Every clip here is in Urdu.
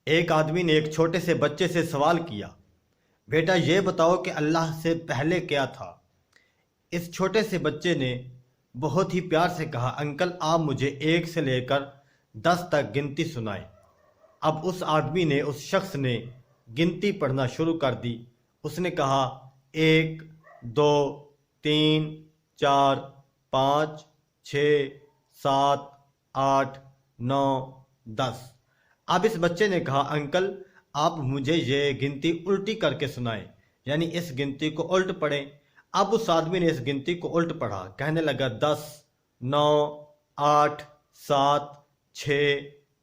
ایک آدمی نے ایک چھوٹے سے بچے سے سوال کیا، بیٹا یہ بتاؤ کہ اللہ سے پہلے کیا تھا؟ اس چھوٹے سے بچے نے بہت ہی پیار سے کہا، انکل آپ مجھے 1 سے لے کر 10 تک گنتی سنائیں۔ اب اس آدمی نے، اس شخص نے گنتی پڑھنا شروع کر دی۔ اس نے کہا 1 2 3 4 5 6 7 8 9 10۔ اب اس بچے نے کہا، انکل آپ مجھے یہ گنتی الٹی کر کے سنائیں، یعنی اس گنتی کو الٹ پڑھیں۔ اب اس آدمی نے اس گنتی کو الٹ پڑھا، کہنے لگا 10 9 8 7 6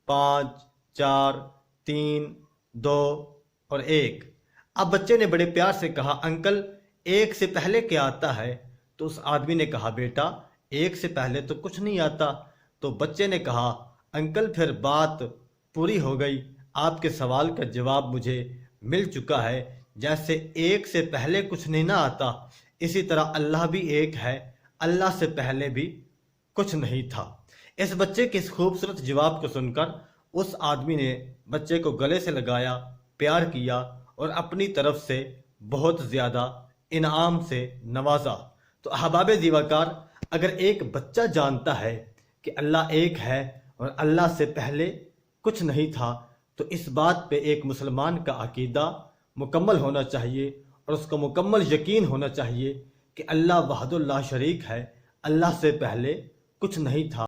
5 4 3 2 اور 1۔ اب بچے نے بڑے پیار سے کہا، انکل 1 سے پہلے کیا آتا ہے؟ تو اس آدمی نے کہا، بیٹا 1 سے پہلے تو کچھ نہیں آتا۔ تو بچے نے کہا، انکل پھر بات پوری ہو گئی، آپ کے سوال کا جواب مجھے مل چکا ہے۔ جیسے 1 سے پہلے کچھ نہیں نہ آتا، اسی طرح اللہ بھی ایک ہے، اللہ سے پہلے بھی کچھ نہیں تھا۔ اس بچے کے اس خوبصورت جواب کو سن کر اس آدمی نے بچے کو گلے سے لگایا، پیار کیا اور اپنی طرف سے بہت زیادہ انعام سے نوازا۔ تو احباب زیوکار، اگر ایک بچہ جانتا ہے کہ اللہ ایک ہے اور اللہ سے پہلے کچھ نہیں تھا، تو اس بات پہ ایک مسلمان کا عقیدہ مکمل ہونا چاہیے اور اس کو مکمل یقین ہونا چاہیے کہ اللہ وحدہ لا شریک ہے، اللہ سے پہلے کچھ نہیں تھا۔